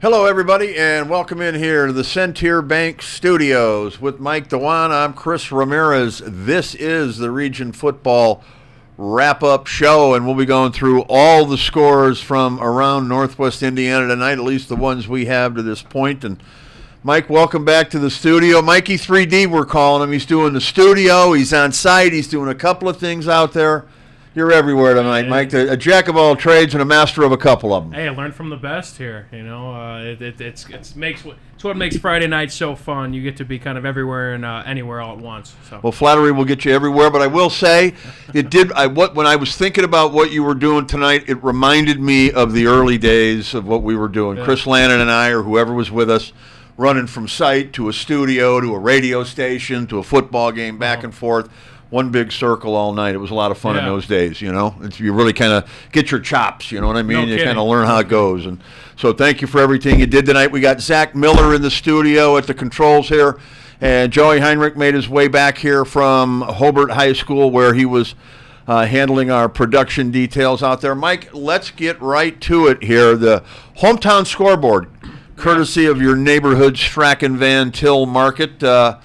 Hello, everybody, and welcome in here to the Centier Bank Studios with Mike Dewan. I'm Chris Ramirez. This is the Region Football wrap-up show, and we'll be going through all the scores from around Northwest Indiana tonight, at least the ones we have to this point. And Mike, welcome back to the studio. Mikey 3D, we're calling him. He's doing the studio. He's on site. He's doing a couple of things out there. You're everywhere tonight, Mike. A jack of all trades and a master of a couple of them. Hey, I learned from the best here. You know, it's what makes Friday night so fun. You get to be kind of everywhere and anywhere all at once. So. Well, flattery will get you everywhere, but I will say, it did. When I was thinking about what you were doing tonight, it reminded me of the early days of what we were doing. Yeah. Chris Lannon and I, or whoever was with us, running from site to a studio to a radio station to a football game, back and forth. One big circle all night. It was a lot of fun in those days, you know. You really kind of get your chops, you know what I mean? You kind of learn how it goes. And so thank you for everything you did tonight. We got Zach Miller in the studio at the controls here. And Joey Heinrich made his way back here from Hobart High School where he was handling our production details out there. Mike, let's get right to it here. The hometown scoreboard, courtesy of your neighborhood Strachan Van Til Market.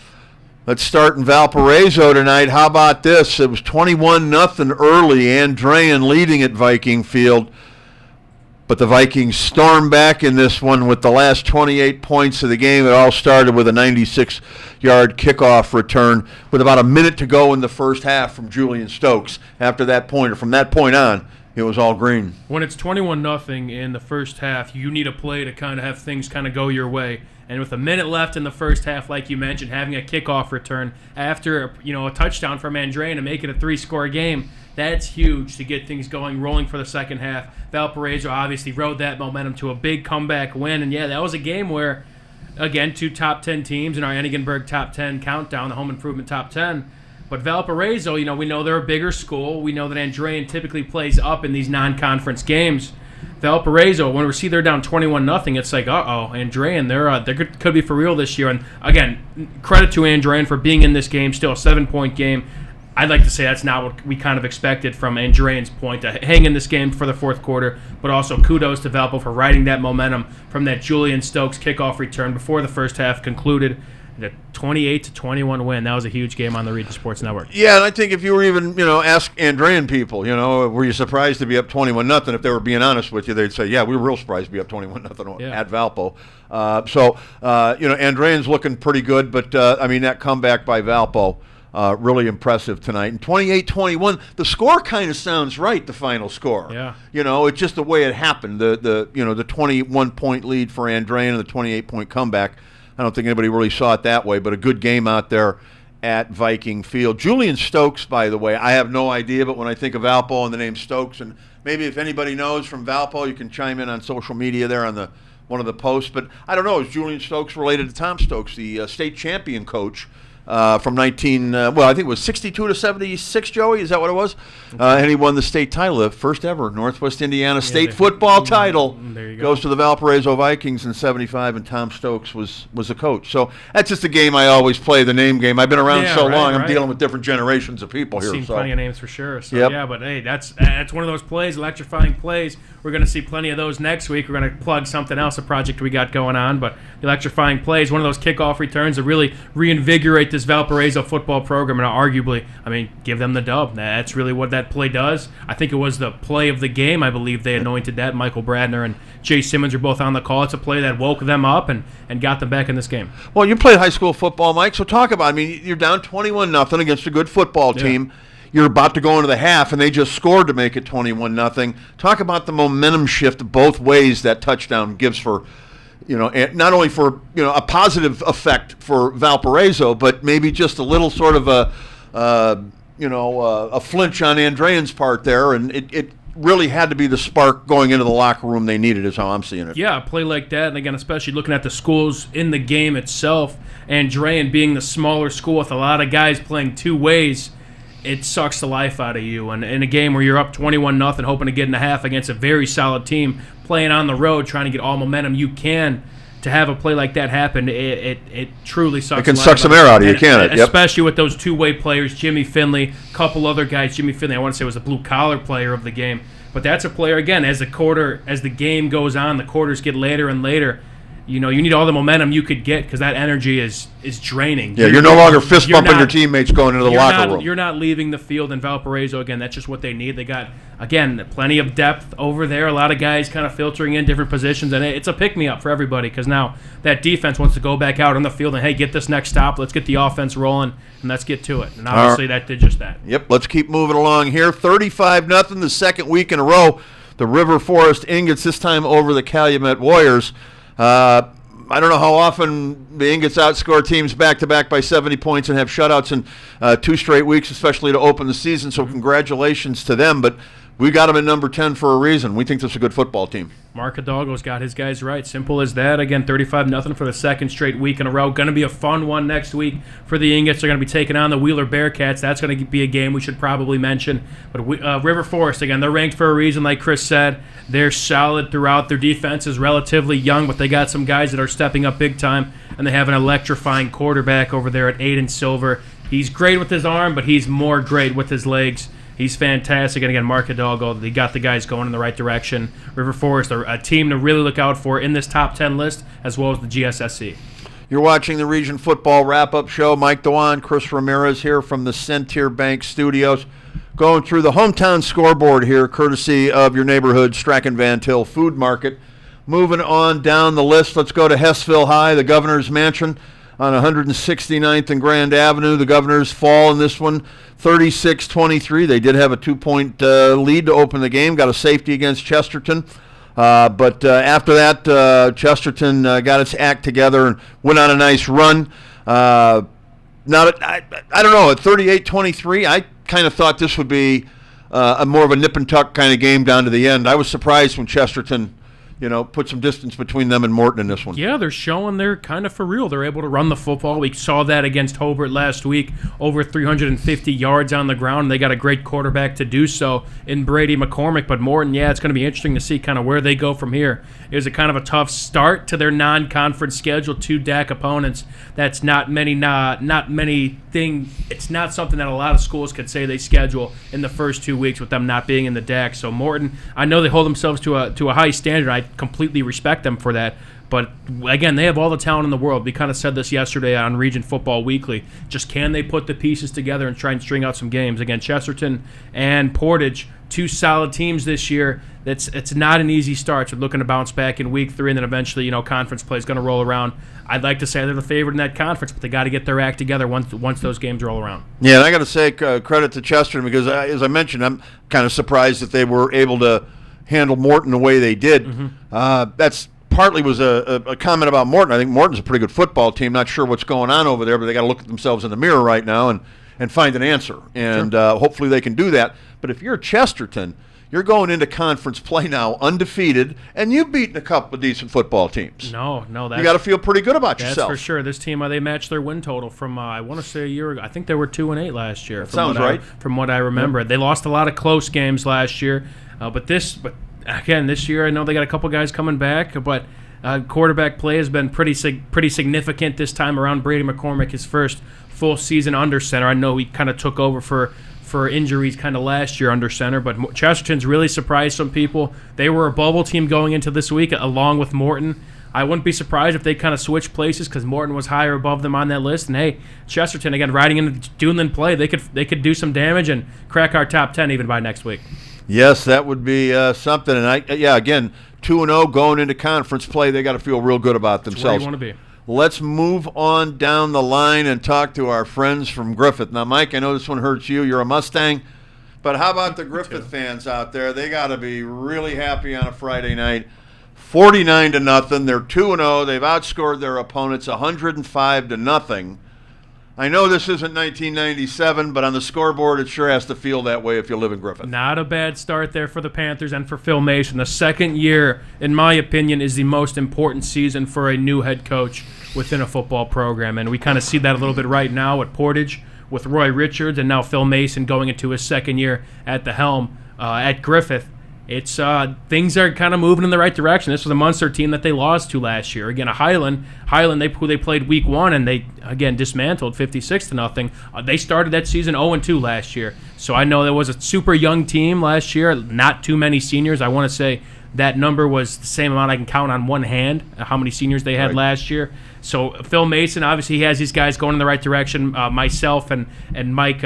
Let's start in Valparaiso tonight. How about this? It was 21-0 early. Andrean leading at Viking Field. But the Vikings stormed back in this one with the last 28 points of the game. It all started with a 96-yard kickoff return with about a minute to go in the first half from Julian Stokes. After that point, or from that point on, it was all green. When it's 21-0 in the first half, you need a play to kind of have things kind of go your way. And with a minute left in the first half, like you mentioned, having a kickoff return after a touchdown from Andrean to make it a 3-score game, that's huge to get things rolling for the second half. Valparaiso obviously rode that momentum to a big comeback win. And, yeah, that was a game where, again, two top 10 teams in our Enigenberg top 10 countdown, the home improvement top 10. But Valparaiso, we know they're a bigger school. We know that Andrean typically plays up in these non-conference games. Valparaiso, when we see they're down 21-0, it's like, Andrean, they could be for real this year. And again, credit to Andrean for being in this game, still a 7-point game. I'd like to say that's not what we kind of expected from Andrean's point to hang in this game for the fourth quarter, but also kudos to Valpo for riding that momentum from that Julian Stokes kickoff return before the first half concluded. The 28-21 win. That was a huge game on the Region Sports Network. Yeah, and I think if you were even, ask Andrean people, were you surprised to be up 21-0? If they were being honest with you, they'd say, yeah, we were real surprised to be up 21-0 at Valpo. Andrean's looking pretty good, but, that comeback by Valpo, really impressive tonight. And 28-21, the score kind of sounds right, the final score. Yeah. It's just the way it happened. The 21-point lead for Andrean and the 28-point comeback. I don't think anybody really saw it that way, but a good game out there at Viking Field. Julian Stokes, by the way, I have no idea, but when I think of Valpo and the name Stokes, and maybe if anybody knows from Valpo, you can chime in on social media there on one of the posts. But I don't know, is Julian Stokes related to Tom Stokes, the state champion coach from I think it was 62 to 76, Joey, is that what it was? And he won the state title, the first ever Northwest Indiana state football title. There you go. Goes to the Valparaiso Vikings in 75, and Tom Stokes was the coach. So that's just a game I always play, the name game. I've been around long, I'm dealing with different generations of people here. Seen plenty of names for sure. So yeah, but hey, that's one of those plays, electrifying plays. We're going to see plenty of those next week. We're going to plug something else, a project we got going on, but electrifying plays, one of those kickoff returns to really reinvigorate this Valparaiso football program, and arguably, give them the dub. That's really what that play does. I think it was the play of the game. I believe they anointed that. Michael Bradner and Jay Simmons are both on the call. It's a play that woke them up and got them back in this game. Well, you played high school football, Mike, so talk about you're down 21-0 against a good football team. You're about to go into the half, and they just scored to make it 21-0. Talk about the momentum shift both ways that touchdown gives for, not only for, a positive effect for Valparaiso, but maybe just a little sort of a flinch on Andrean's part there, and it really had to be the spark going into the locker room they needed, is how I'm seeing it. Yeah, a play like that, and again, especially looking at the schools in the game itself, Andrean being the smaller school with a lot of guys playing two ways, it sucks the life out of you. And in a game where you're up 21-0, hoping to get in a half against a very solid team, playing on the road, trying to get all momentum you can, to have a play like that happen, it truly sucks. It can suck some air out of you, can't it? Yep. Especially with those two-way players, Jimmy Finley, a couple other guys. Jimmy Finley, I want to say, was the blue-collar player of the game. But that's a player, again, as the game goes on, the quarters get later and later. You need all the momentum you could get because that energy is draining. Yeah, you're no longer fist bumping your teammates going into the locker room. You're not leaving the field in Valparaiso. Again, that's just what they need. They got, again, plenty of depth over there. A lot of guys kind of filtering in different positions, and it's a pick-me-up for everybody because now that defense wants to go back out on the field and, hey, get this next stop. Let's get the offense rolling, and let's get to it. And obviously that did just that. Yep, let's keep moving along here. 35-0, the second week in a row. The River Forest Ingots, this time over the Calumet Warriors. I don't know how often the Ingots outscore teams back-to-back by 70 points and have shutouts in 2 straight weeks, especially to open the season, so congratulations to them. But we got them at number 10 for a reason. We think this is a good football team. Mark Hidalgo's got his guys right. Simple as that. Again, 35-0 for the second straight week in a row. Going to be a fun one next week for the Ingots. They're going to be taking on the Wheeler Bearcats. That's going to be a game we should probably mention. But River Forest, again, they're ranked for a reason, like Chris said. They're solid throughout. Their defense is relatively young, but they got some guys that are stepping up big time, and they have an electrifying quarterback over there at Aiden Silver. He's great with his arm, but he's more great with his legs. He's fantastic. And again, Mark Hidalgo, they got the guys going in the right direction. River Forest, a team to really look out for in this top 10 list, as well as the GSSC. You're watching the Region Football Wrap-Up Show. Mike Dewan, Chris Ramirez here from the Centier Bank Studios. Going through the hometown scoreboard here, courtesy of your neighborhood Strachan Van Til Food Market. Moving on down the list, let's go to Hessville High, the Governor's Mansion on 169th and Grand Avenue. The Governors fall in this one, 36-23. They did have a 2-point lead to open the game, got a safety against Chesterton. But after that, Chesterton got its act together and went on a nice run. I don't know, at 38-23, I kind of thought this would be a more of a nip and tuck kind of game down to the end. I was surprised when Chesterton put some distance between them and Morton in this one. Yeah, they're showing they're kind of for real. They're able to run the football. We saw that against Hobart last week, over 350 yards on the ground. They got a great quarterback to do so in Brady McCormick. But Morton, it's going to be interesting to see kind of where they go from here. It was a kind of a tough start to their non-conference schedule, 2 DAC opponents. That's not many things. It's not something that a lot of schools could say they schedule in the first 2 weeks with them not being in the DAC. So Morton, I know they hold themselves to a high standard. I completely respect them for that. But, again, they have all the talent in the world. We kind of said this yesterday on Region Football Weekly. Just can they put the pieces together and try and string out some games? Again, Chesterton and Portage, 2 solid teams this year. It's not an easy start. You're looking to bounce back in week 3, and then eventually, conference play is going to roll around. I'd like to say they're the favorite in that conference, but they got to get their act together once those games roll around. Yeah, and I got to say credit to Chesterton because, as I mentioned, I'm kind of surprised that they were able to handle Morton the way they did. Mm-hmm. That's partly was a comment about Morton. I think Morton's a pretty good football team. Not sure what's going on over there, but they got to look at themselves in the mirror right now and find an answer. And hopefully they can do that. But if you're Chesterton, you're going into conference play now undefeated, and you've beaten a couple of decent football teams. No, you got to feel pretty good about yourself. That's for sure. This team, they matched their win total from I want to say a year ago. I think they were 2-8 last year. Sounds right. From what I remember, they lost a lot of close games last year, but this year I know they got a couple guys coming back, but. Quarterback play has been pretty significant this time around. Brady McCormick, his first full season under center. I know he kind of took over for injuries kind of last year under center, but Chesterton's really surprised some people. They were a bubble team going into this week along with Morton. I wouldn't be surprised if they kind of switched places because Morton was higher above them on that list. And hey, Chesterton again riding into Duneland play, they could do some damage and crack our top 10 even by next week. Yes, that would be something. And again, 2-0 going into conference play, they got to feel real good about themselves. That's where you want to be. Let's move on down the line and talk to our friends from Griffith. Now, Mike, I know this one hurts you. You're a Mustang. But how about the Griffith fans out there? They got to be really happy on a Friday night. 49-0. They're 2-0. They've outscored their opponents 105-0. I know this isn't 1997, but on the scoreboard, it sure has to feel that way if you live in Griffith. Not a bad start there for the Panthers and for Phil Mason. The second year, in my opinion, is the most important season for a new head coach within a football program. And we kind of see that a little bit right now at Portage with Roy Richards and now Phil Mason going into his second year at the helm at Griffith. it's things are kind of moving in the right direction. This was a Munster team that they lost to last year. Again, a Highland who they played week 1 and they again dismantled 56-0. They started that season 0-2 last year. So I know there was a super young team last year, not too many seniors. I want to say that number was the same amount I can count on one hand, how many seniors they had last year. So Phil Mason, obviously he has these guys going in the right direction. Myself and Mike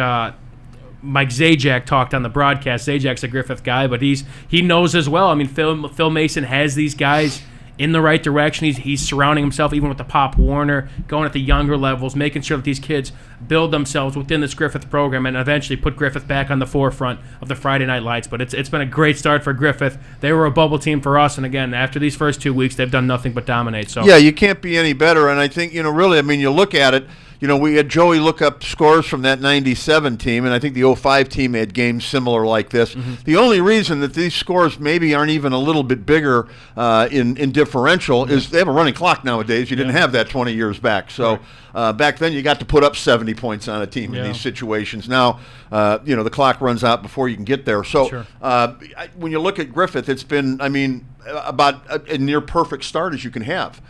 Zajac talked on the broadcast. Zajac's a Griffith guy, but he knows as well. I mean, Phil Mason has these guys in the right direction. He's surrounding himself, even with the Pop Warner, going at the younger levels, making sure that these kids build themselves within this Griffith program and eventually put Griffith back on the forefront of the Friday Night Lights. But it's been a great start for Griffith. They were a bubble team for us, and again, after these first 2 weeks, they've done nothing but dominate. So yeah, you can't be any better. And I think, really, I mean, you look at it, we had Joey look up scores from that 97 team, and I think the 05 team had games similar like this. Mm-hmm. The only reason that these scores maybe aren't even a little bit bigger in differential is they have a running clock nowadays. You didn't have that 20 years back. So back then you got to put up 70 points on a team in these situations. Now, the clock runs out before you can get there. So when you look at Griffith, it's been, about a near perfect start as you can have.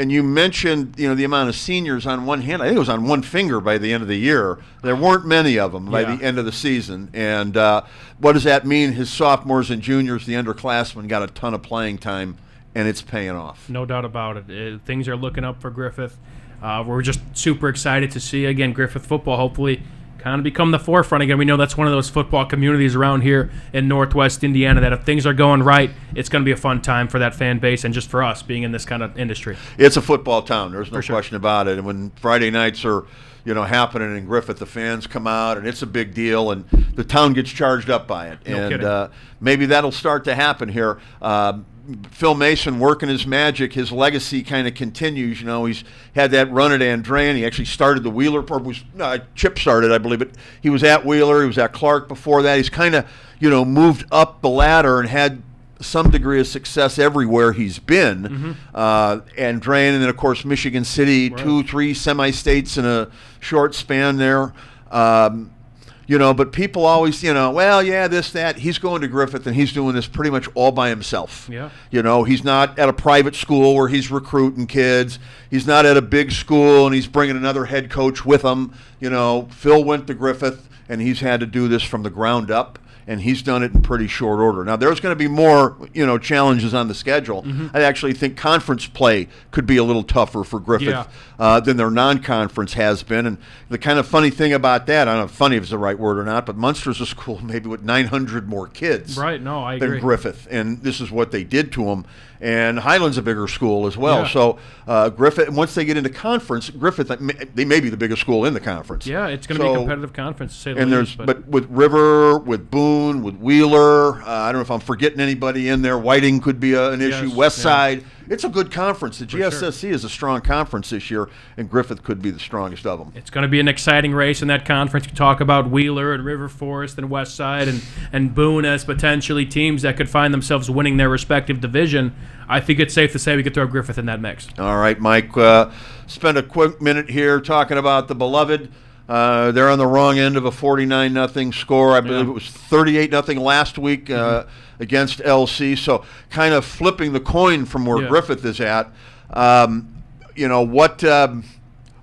And you mentioned, the amount of seniors on one hand. I think it was on one finger by the end of the year. There weren't many of them by the end of the season. And what does that mean? His sophomores and juniors, the underclassmen, got a ton of playing time, and it's paying off. No doubt about it. Things are looking up for Griffith. We're just super excited to see, again, Griffith football hopefully kind of become the forefront again. We know that's one of those football communities around here in Northwest Indiana that if things are going right, it's going to be a fun time for that fan base and just for us being in this kind of industry. It's a football town. There's no question about it. And when Friday nights are, happening in Griffith, the fans come out and it's a big deal and the town gets charged up by it. No kidding. Maybe that'll start to happen here. Phil Mason working his magic, his legacy kind of continues. He's had that run at Andrean. He actually started the Wheeler Chip started, I believe, but he was at Wheeler. He was at Clark before that. He's kind of, moved up the ladder and had some degree of success everywhere he's been. Mm-hmm. Andrean, and then, of course, Michigan City, 2-3 semi-states in a short span there. But people always, this, that. He's going to Griffith, and he's doing this pretty much all by himself. Yeah. He's not at a private school where he's recruiting kids. He's not at a big school, and he's bringing another head coach with him. Phil went to Griffith, and he's had to do this from the ground up. And he's done it in pretty short order. Now, there's going to be more, challenges on the schedule. Mm-hmm. I actually think conference play could be a little tougher for Griffith than their non-conference has been. And the kind of funny thing about that, I don't know if funny is the right word or not, but Munster's a school maybe with 900 more kids than Griffith. And this is what they did to them. And Highland's a bigger school as well. Yeah. So Griffith, once they get into conference, Griffith, they may be the biggest school in the conference. Yeah, it's going to be a competitive conference, to say the least. But with River, with Boone, with Wheeler, I don't know if I'm forgetting anybody in there. Whiting could be an issue. West Side. It's a good conference. The GSSC is a strong conference this year, and Griffith could be the strongest of them. It's going to be an exciting race in that conference. You talk about Wheeler and River Forest and West Side and Boone as potentially teams that could find themselves winning their respective division. I think it's safe to say we could throw Griffith in that mix. All right, Mike. Spend a quick minute here talking about the Beloved. They're on the wrong end of a 49-0 score. I believe it was 38-0 last week against LC. So kind of flipping the coin from where Griffith is at.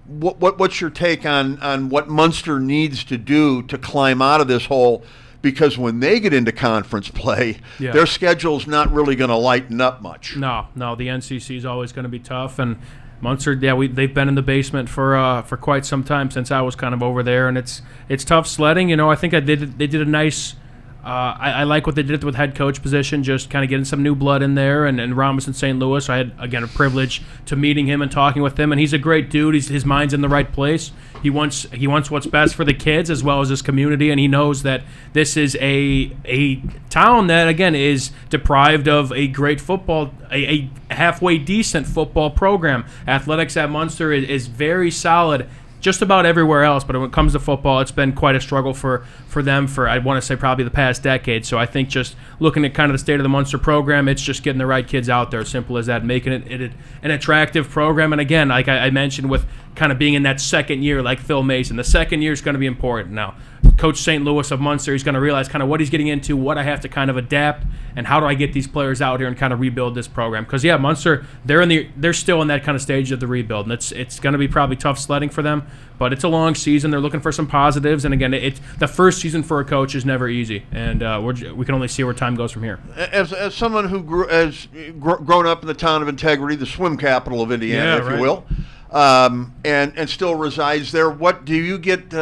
What's your take on what Munster needs to do to climb out of this hole? Because when they get into conference play, their schedule's not really going to lighten up much. No, the NCC is always going to be tough, and Munster, they've been in the basement for quite some time since I was kind of over there, and it's tough sledding. I think they did a nice. I like what they did with head coach position, just kind of getting some new blood in there, and Ramos in St. Louis. I had, again, a privilege to meeting him and talking with him, and he's a great dude. His mind's in the right place. He wants what's best for the kids as well as his community, and he knows that this is a town that, again, is deprived of a great football, a halfway decent football program. Athletics at Munster is very solid just about everywhere else, but when it comes to football, it's been quite a struggle for them for, I want to say, probably the past decade. So I think just looking at kind of the state of the Munster program, it's just getting the right kids out there, simple as that, making it an attractive program. And again, like I mentioned, with kind of being in that second year, like Phil Mason, the second year is going to be important. Now, Coach St. Louis of Munster, he's going to realize kind of what he's getting into, what I have to kind of adapt, and how do I get these players out here and kind of rebuild this program. Because, yeah, Munster, they're still in that kind of stage of the rebuild, and it's going to be probably tough sledding for them, but it's a long season. They're looking for some positives, and again, the first season for a coach is never easy, and we can only see where time goes from here. As someone who has grown up in the town of Integrity, the swim capital of Indiana, if you will, and still resides there, what do you get?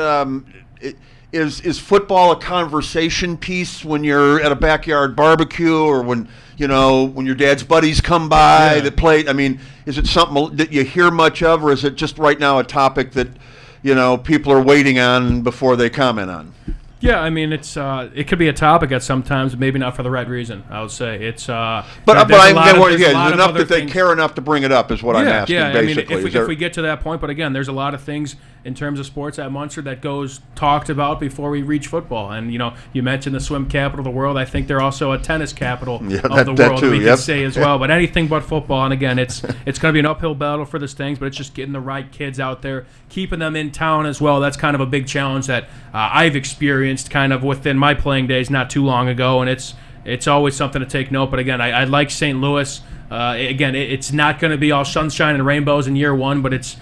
Is football a conversation piece when you're at a backyard barbecue, or when your dad's buddies come by that play? I mean, is it something that you hear much of, or is it just right now a topic that people are waiting on before they comment on? Yeah, I mean, it could be a topic at sometimes, maybe not for the right reason. I would say it's. But I'm enough that they care enough to bring it up is what I'm asking. Yeah, basically. I mean, if we get to that point, but again, there's a lot of things in terms of sports at Munster that goes talked about before we reach football. And you mentioned the swim capital of the world. I think they're also a tennis capital of the world. Too, we can say as well. But anything but football. And again, it's going to be an uphill battle for these things. But it's just getting the right kids out there, keeping them in town as well. That's kind of a big challenge that I've experienced kind of within my playing days not too long ago. And it's always something to take note. But again, I like St. Louis. Again, it's not going to be all sunshine and rainbows in year one, but it's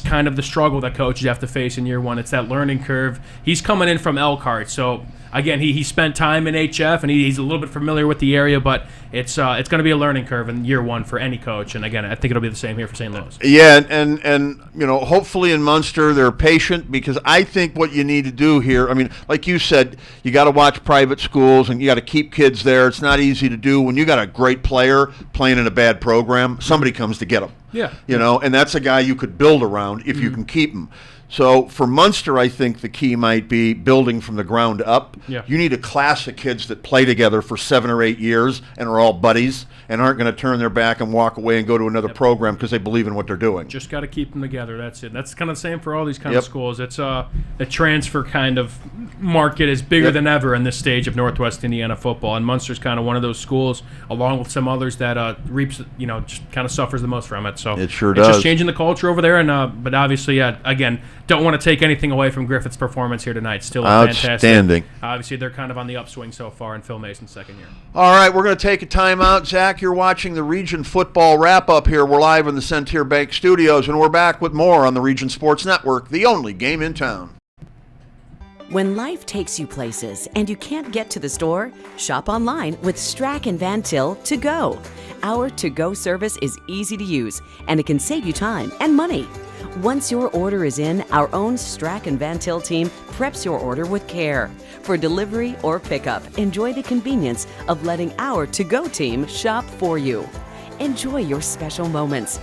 kind of the struggle that coaches have to face in year one. It's that learning curve. He's coming in from Elkhart, so again, he spent time in HF, and he's a little bit familiar with the area, but it's going to be a learning curve in year one for any coach. And again, I think it'll be the same here for St. Louis. Yeah, and hopefully in Munster they're patient, because I think what you need to do here, I mean, like you said, you got to watch private schools and you got to keep kids there. It's not easy to do when you got a great player playing in a bad program. Somebody comes to get him. Yeah. And that's a guy you could build around if you can keep him. So for Munster, I think the key might be building from the ground up. Yeah. You need a class of kids that play together for 7 or 8 years and are all buddies and aren't going to turn their back and walk away and go to another program because they believe in what they're doing. Just got to keep them together. That's it. That's kind of the same for all these kind of schools. It's the transfer kind of market is bigger than ever in this stage of Northwest Indiana football, and Munster's kind of one of those schools, along with some others, that reaps, just kind of suffers the most from it. So it sure it's does. just changing the culture over there, and but obviously, again, don't want to take anything away from Griffith's performance here tonight. Still outstanding. Fantastic. Obviously, they're kind of on the upswing so far in Phil Mason's second year. All right, we're going to take a timeout. Zach, you're watching the Region Football Wrap-Up here. We're live in the Centier Bank Studios, and we're back with more on the Region Sports Network, the only game in town. When life takes you places and you can't get to the store, shop online with Strack and Van Til To Go. Our to-go service is easy to use, and it can save you time and money. Once your order is in, our own Strack and Van Til team preps your order with care. For delivery or pickup, enjoy the convenience of letting our to-go team shop for you. Enjoy your special moments.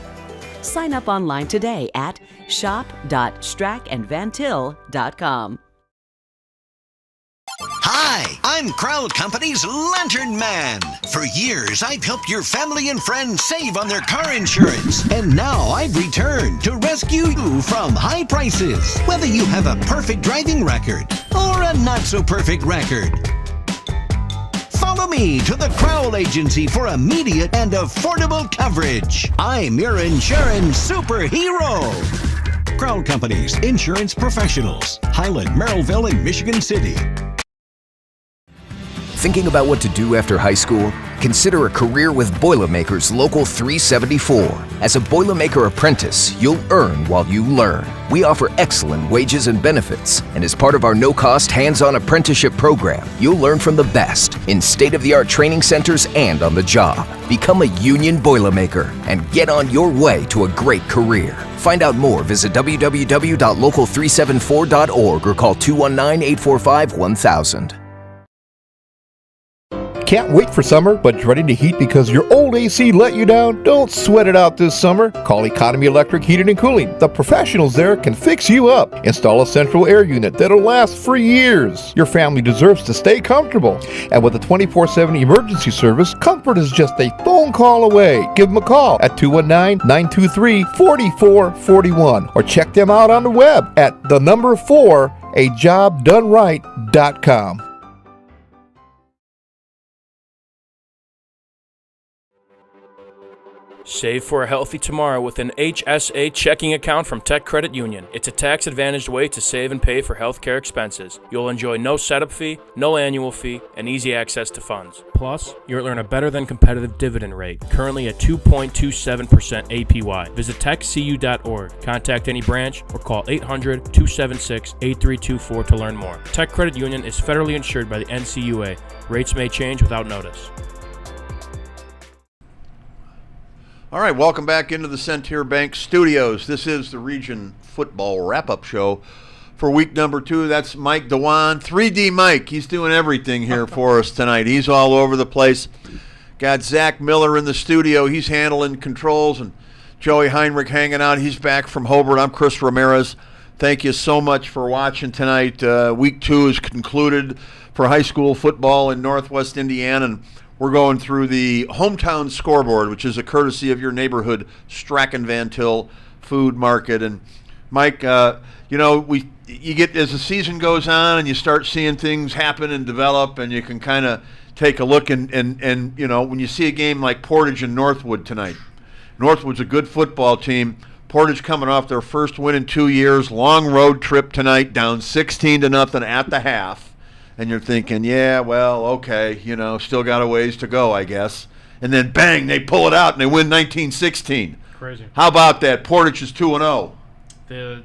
Sign up online today at shop.strackandvantil.com. Hi, I'm Crowell Company's Lantern Man. For years, I've helped your family and friends save on their car insurance. And now I've returned to rescue you from high prices. Whether you have a perfect driving record or a not-so-perfect record. Follow me to the Crowell Agency for immediate and affordable coverage. I'm your insurance superhero. Crowell Company's insurance professionals. Highland, Merrillville, and Michigan City. Thinking about what to do after high school? Consider a career with Boilermakers Local 374. As a Boilermaker apprentice, you'll earn while you learn. We offer excellent wages and benefits, and as part of our no-cost hands-on apprenticeship program, you'll learn from the best in state-of-the-art training centers and on the job. Become a union Boilermaker and get on your way to a great career. Find out more, visit www.local374.org or call 219-845-1000. Can't wait for summer, but dreading the heat because your old AC let you down? Don't sweat it out this summer. Call Economy Electric Heating and Cooling. The professionals there can fix you up. Install a central air unit that'll last for years. Your family deserves to stay comfortable. And with a 24/7 emergency service, comfort is just a phone call away. Give them a call at 219-923-4441 or check them out on the web at 4ajobdoneright.com. Save for a healthy tomorrow with an HSA checking account from Tech Credit Union. It's a tax-advantaged way to save and pay for healthcare expenses. You'll enjoy no setup fee, no annual fee, and easy access to funds. Plus, you'll earn a better-than-competitive dividend rate, currently at 2.27% APY. Visit techcu.org, contact any branch, or call 800-276-8324 to learn more. Tech Credit Union is federally insured by the NCUA. Rates may change without notice. All right, welcome back into the Centier Bank Studios. This is the Region Football Wrap-Up Show for week number 2. That's Mike Dewan, 3D Mike. He's doing everything here for us tonight. He's all over the place. Got Zach Miller in the studio. He's handling controls, and Joey Heinrich hanging out. He's back from Hobart. I'm Chris Ramirez. Thank you so much for watching tonight. Week 2 is concluded for high school football in Northwest Indiana, and we're going through the hometown scoreboard, which is a courtesy of your neighborhood Strachan Van Til Food Market. And Mike, you get, as the season goes on and you start seeing things happen and develop, and you can kind of take a look and when you see a game like Portage and Northwood tonight. Northwood's a good football team. Portage coming off their first win in 2 years. Long road trip tonight, down 16-0 at the half. And you're thinking, yeah, well, okay, still got a ways to go, I guess. And then, bang, they pull it out and they win 19-16. Crazy. How about that? Portage is 2-0. The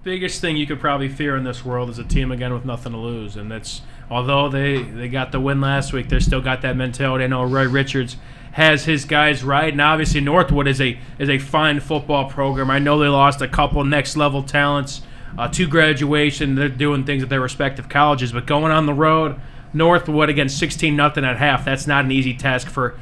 biggest thing you could probably fear in this world is a team, again, with nothing to lose. And that's, although they got the win last week, they still got that mentality. I know Roy Richards has his guys right. And obviously Northwood is a fine football program. I know they lost a couple next-level talents to graduation. They're doing things at their respective colleges, but going on the road, Northwood against 16-0 at half, that's not an easy task for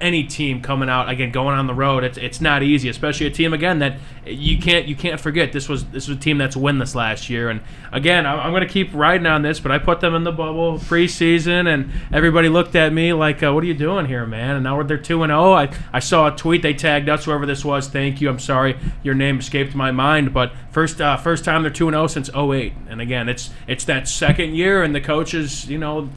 any team coming out, again, going on the road. It's not easy, especially a team, again, that you can't forget. This was a team that's winless last year. And again, I'm going to keep riding on this, but I put them in the bubble preseason, and everybody looked at me like, what are you doing here, man? And now they're 2-0. I saw a tweet. They tagged us, whoever this was. Thank you. I'm sorry your name escaped my mind, but first time they're 2-0 since 2008. And again, it's that second year, and the coaches,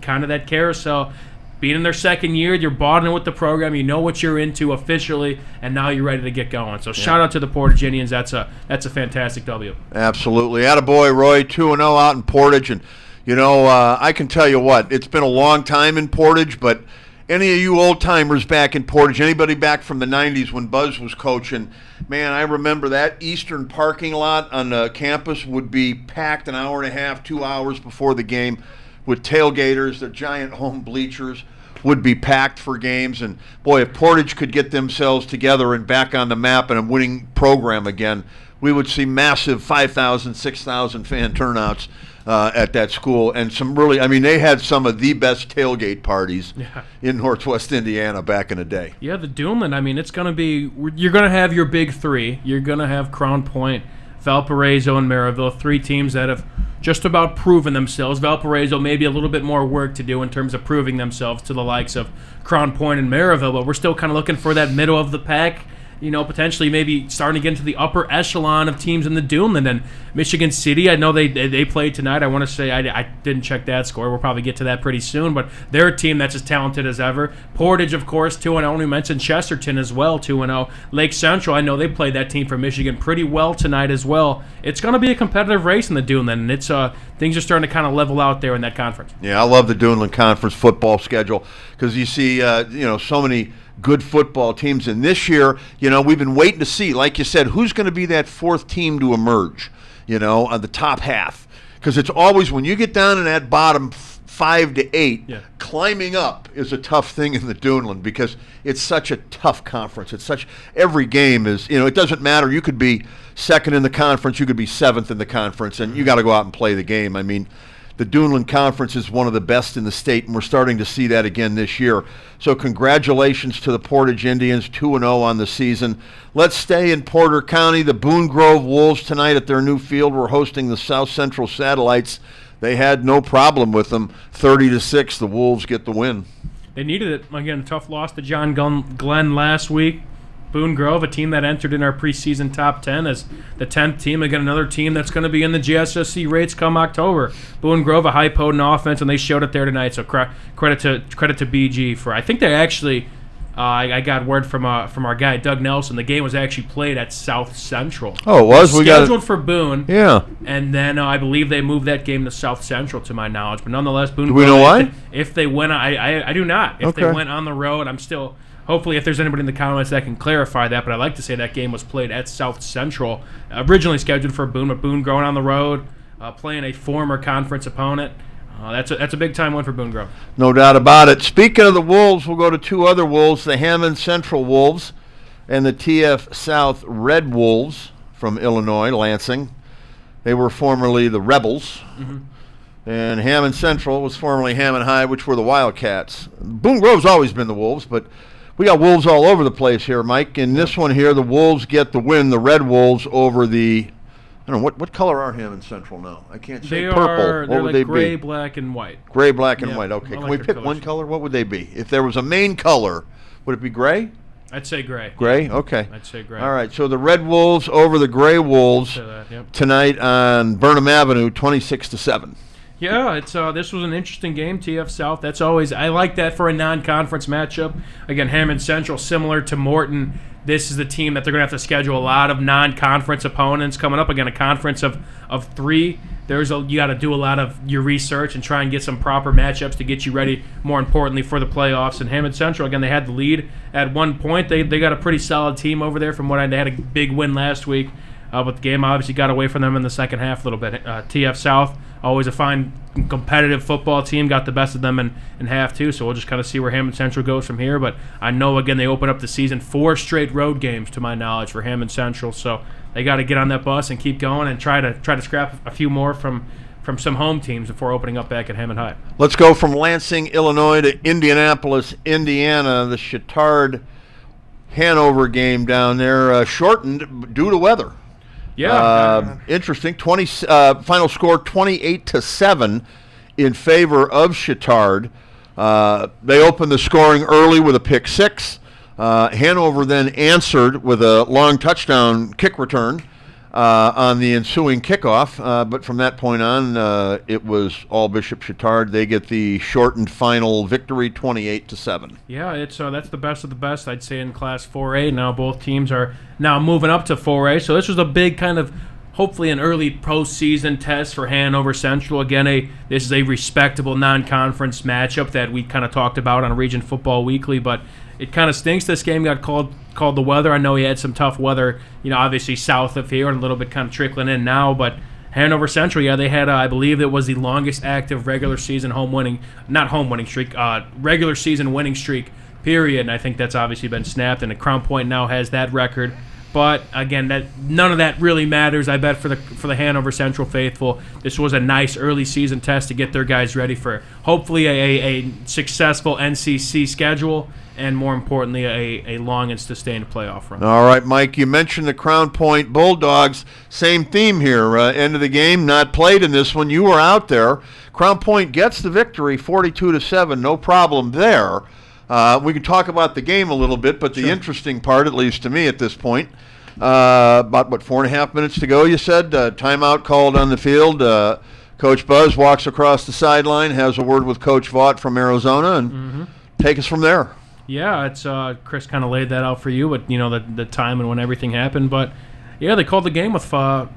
kind of that carousel. Being in their second year, you're bought in with the program, you know what you're into officially, and now you're ready to get going. So shout out to the Portage Indians. That's a fantastic W. Absolutely. Attaboy, Roy, 2-0 out in Portage. And, I can tell you what, it's been a long time in Portage, but any of you old-timers back in Portage, anybody back from the 90s when Buzz was coaching, man, I remember that eastern parking lot on the campus would be packed an hour and a half, 2 hours before the game with tailgaters. The giant home bleachers would be packed for games. And boy, if Portage could get themselves together and back on the map and a winning program again, we would see massive 5,000, 6,000 fan turnouts at that school. And they had some of the best tailgate parties in Northwest Indiana back in the day. Yeah, the Duneland, it's going to be, you're going to have your big three. You're going to have Crown Point, Valparaiso, and Maryville, 3 teams that have just about proven themselves. Valparaiso maybe a little bit more work to do in terms of proving themselves to the likes of Crown Point and Maryville, but we're still kind of looking for that middle of the pack, potentially maybe starting to get into the upper echelon of teams in the Duneland. And Michigan City, I know they played tonight. I want to say I didn't check that score. We'll probably get to that pretty soon, but they're a team that's as talented as ever. Portage, of course, 2-0. We mentioned Chesterton as well, 2-0. Lake Central, I know they played that team from Michigan pretty well tonight as well. It's going to be a competitive race in the Duneland, and it's things are starting to kind of level out there in that conference. Yeah, I love the Duneland Conference football schedule because you see, so many good football teams. And this year, we've been waiting to see, like you said, who's going to be that fourth team to emerge, on the top half. Because it's always, when you get down in that bottom 5 to 8, climbing up is a tough thing in the Duneland because it's such a tough conference. Every game is, it doesn't matter. You could be second in the conference, you could be seventh in the conference, and you got to go out and play the game. The Duneland Conference is one of the best in the state, and we're starting to see that again this year. So congratulations to the Portage Indians, 2-0 on the season. Let's stay in Porter County. The Boone Grove Wolves tonight at their new field were hosting the South Central Satellites. They had no problem with them. 30-6, the Wolves get the win. They needed it. Again, a tough loss to John Glenn last week. Boone Grove, a team that entered in our preseason top 10 as the 10th team. Again, another team that's going to be in the GSSC rates come October. Boone Grove, a high potent offense, and they showed it there tonight. So credit to BG for. I think they actually I got word from our guy Doug Nelson. The game was actually played at South Central. Oh, it was? We got scheduled for Boone. Yeah. And then I believe they moved that game to South Central, to my knowledge. But nonetheless, Boone. Do we know why? If they went, I do not. If they went on the road, I'm still. Hopefully, if there's anybody in the comments that can clarify that, but I'd like to say that game was played at South Central, originally scheduled for Boone, but Boone going on the road, playing a former conference opponent. That's a big-time win for Boone Grove. No doubt about it. Speaking of the Wolves, we'll go to two other Wolves, the Hammond Central Wolves and the TF South Red Wolves from Illinois, Lansing. They were formerly the Rebels. Mm-hmm. And Hammond Central was formerly Hammond High, which were the Wildcats. Boone Grove's always been the Wolves, but we got Wolves all over the place here, Mike. In this one here, the Wolves get the win, the Red Wolves over the... I don't know, what color are Hammond Central now? I can't say purple. What would they gray, be? black, and white. Gray, black, and white. Okay, can we pick one color? What would they be? If there was a main color, would it be gray? I'd say gray. Gray? Okay. I'd say gray. All right, so the Red Wolves over the Gray Wolves tonight on Burnham Avenue, 26-7. Yeah, this was an interesting game, TF South. That's always, I like that for a non-conference matchup. Again, Hammond Central, similar to Morton, this is the team that they're going to have to schedule a lot of non-conference opponents coming up. Again, a conference of three. You got to do a lot of your research and try and get some proper matchups to get you ready, more importantly, for the playoffs. And Hammond Central, again, they had the lead at one point. They got a pretty solid team over there from what they had a big win last week. But the game obviously got away from them in the second half a little bit. TF South, always a fine competitive football team, got the best of them in half two, so we'll just kind of see where Hammond Central goes from here. But I know, again, they open up the season 4 straight road games, to my knowledge, for Hammond Central, so they got to get on that bus and keep going and try to scrap a few more from some home teams before opening up back at Hammond High. Let's go from Lansing, Illinois to Indianapolis, Indiana. The Chittard-Hanover game down there shortened due to weather. Yeah. Interesting. Final score 28-7 in favor of Chittard. They opened the scoring early with a pick six. Hanover then answered with a long touchdown kick return on the ensuing kickoff. But from that point on, it was all Bishop Chittard. They get the shortened final victory, 28-7. Yeah, it's that's the best of the best, I'd say, in Class 4A. Now both teams are now moving up to 4A. So this was a big kind of, hopefully an early postseason test for Hanover Central. Again, this is a respectable non-conference matchup that we kind of talked about on Region Football Weekly, but it kind of stinks this game got called the weather. I know he had some tough weather, obviously south of here and a little bit kind of trickling in now, but Hanover Central, they had, I believe it was the longest active regular season regular season winning streak, period, and I think that's obviously been snapped, and Crown Point now has that record. But again, none of that really matters. I bet for the Hanover Central faithful, this was a nice early season test to get their guys ready for hopefully a successful NCC schedule and, more importantly, a long and sustained playoff run. All right, Mike, you mentioned the Crown Point Bulldogs. Same theme here. End of the game, not played in this one. You were out there. Crown Point gets the victory, 42-7. No problem there. We can talk about the game a little bit, but the interesting part, at least to me at this point, about 4.5 minutes to go, you said, timeout called on the field. Coach Buzz walks across the sideline, has a word with Coach Vaught from Arizona, and take us from there. Yeah, it's Chris kind of laid that out for you, but the time and when everything happened. But yeah, they called the game with 4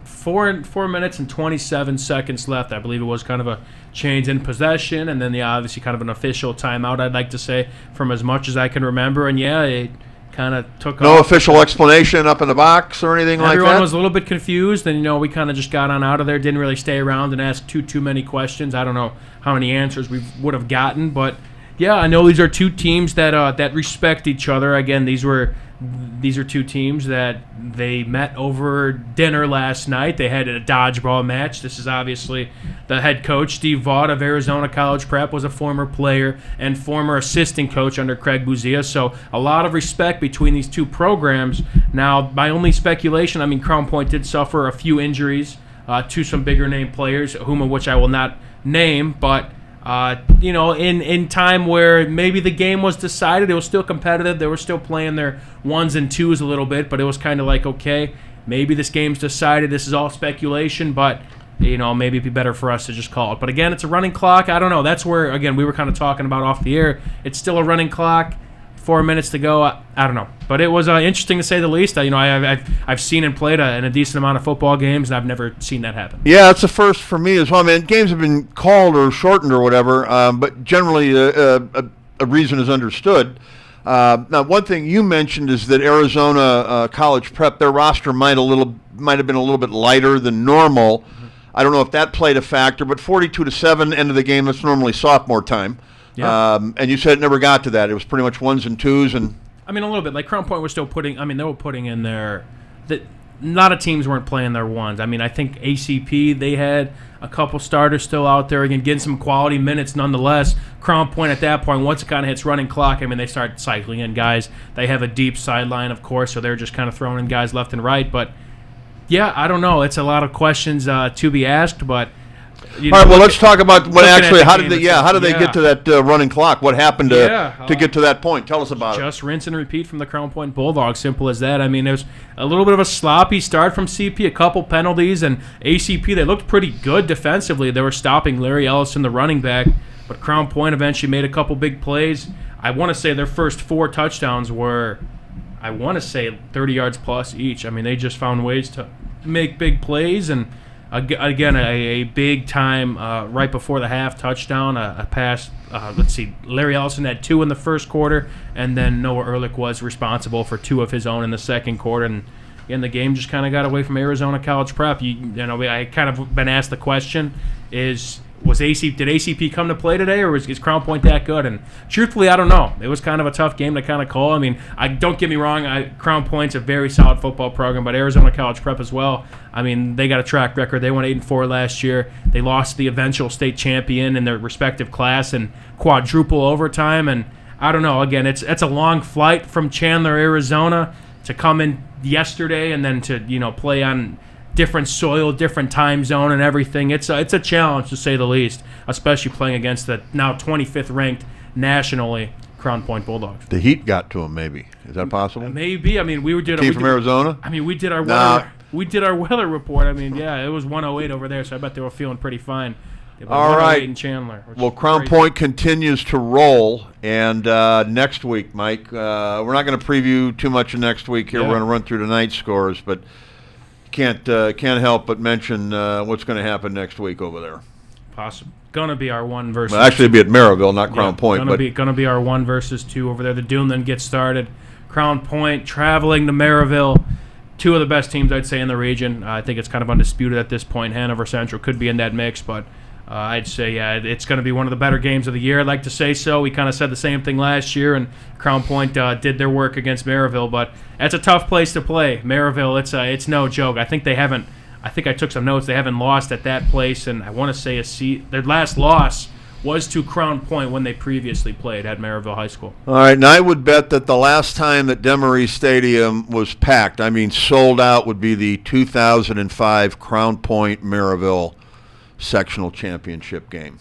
minutes and 27 seconds left. I believe it was kind of a change in possession, and then obviously kind of an official timeout, I'd like to say, from as much as I can remember. And yeah, it kind of took no off. Official explanation up in the box or anything like that? Everyone was a little bit confused, and we kind of just got on out of there, didn't really stay around and ask too many questions. I don't know how many answers we would have gotten, but yeah, I know these are two teams that respect each other. Again, these are two teams that they met over dinner last night. They had a dodgeball match. This is obviously the head coach, Steve Vaught of Arizona College Prep, was a former player and former assistant coach under Craig Buzia. So a lot of respect between these two programs. Now, my only speculation, Crown Point did suffer a few injuries to some bigger name players, whom of which I will not name, but in time where maybe the game was decided, it was still competitive. They were still playing their 1s and 2s a little bit, but it was kind of like, okay, maybe this game's decided. This is all speculation, but maybe it'd be better for us to just call it. But again, it's a running clock. I don't know. That's where, again, we were kind of talking about off the air. It's still a running clock. 4 minutes to go. I don't know, but it was interesting to say the least. I've seen and played in a decent amount of football games, and I've never seen that happen. Yeah, it's a first for me as well. I mean, games have been called or shortened or whatever, but generally a reason is understood. Now, one thing you mentioned is that Arizona College Prep, their roster might have been a little bit lighter than normal. I don't know if that played a factor, but 42-7 end of the game. That's normally sophomore time. Yeah. And you said it never got to that. It was pretty much ones and twos, and I mean, a little bit. Like Crown Point was still putting. I mean, they were putting in their. A lot of teams weren't playing their ones. I mean, I think ACP, they had a couple starters still out there again, getting some quality minutes nonetheless. Crown Point at that point, once it kind of hits running clock, I mean, they start cycling in guys. They have a deep sideline, of course, so they're just kind of throwing in guys left and right. But yeah, I don't know. It's a lot of questions to be asked, but. All right. Well, let's talk about what actually. How did they get to that running clock? What happened to get to that point? Tell us about it. Just rinse and repeat from the Crown Point Bulldogs. Simple as that. I mean, it was a little bit of a sloppy start from CP, a couple penalties, and ACP. They looked pretty good defensively. They were stopping Larry Ellison, the running back, but Crown Point eventually made a couple big plays. I want to say their first 4 touchdowns were, 30 yards plus each. I mean, they just found ways to make big plays and. Again, a big time right before the half touchdown, a pass. Larry Ellison had 2 in the first quarter, and then Noah Ehrlich was responsible for 2 of his own in the second quarter. And again, the game just kind of got away from Arizona College Prep. I kind of been asked the question: did ACP come to play today, or is Crown Point that good? And truthfully, I don't know. It was kind of a tough game to kind of call. I mean, don't get me wrong, Crown Point's a very solid football program, but Arizona College Prep as well. I mean, they got a track record. They went 8-4 last year. They lost the eventual state champion in their respective class in quadruple overtime. And I don't know. Again, it's a long flight from Chandler, Arizona, to come in yesterday and then to play on different soil, different time zone, and everything. It's a challenge to say the least, especially playing against the now 25th ranked nationally Crown Point Bulldogs. The heat got to them, maybe. Is that possible? Maybe. I mean, from Arizona. I mean, we did our weather. We did our weather report. I mean, yeah, it was 108 over there, so I bet they were feeling pretty fine. All right. In Chandler. Well, Crown Point continues to roll, and next week, Mike, we're not going to preview too much of next week here. Yeah. We're going to run through tonight's scores, but can't help but mention what's going to happen next week over there. Possible. Gonna be our 1 versus. Well, actually, it'd be at Maryville, not Crown Point. Gonna be our 1 versus 2 over there. The Doom then gets started. Crown Point traveling to Maryville. 2 of the best teams, I'd say, in the region. I think it's kind of undisputed at this point. Hanover Central could be in that mix, but I'd say, yeah, it's going to be one of the better games of the year. I'd like to say so. We kind of said the same thing last year, and Crown Point did their work against Maryville, but that's a tough place to play. Maryville, it's no joke. I think I took some notes. They haven't lost at that place, and I want to say their last loss was to Crown Point when they previously played at Maryville High School. All right, and I would bet that the last time that Demery Stadium was packed, I mean sold out, would be the 2005 Crown Point Maryville sectional championship game.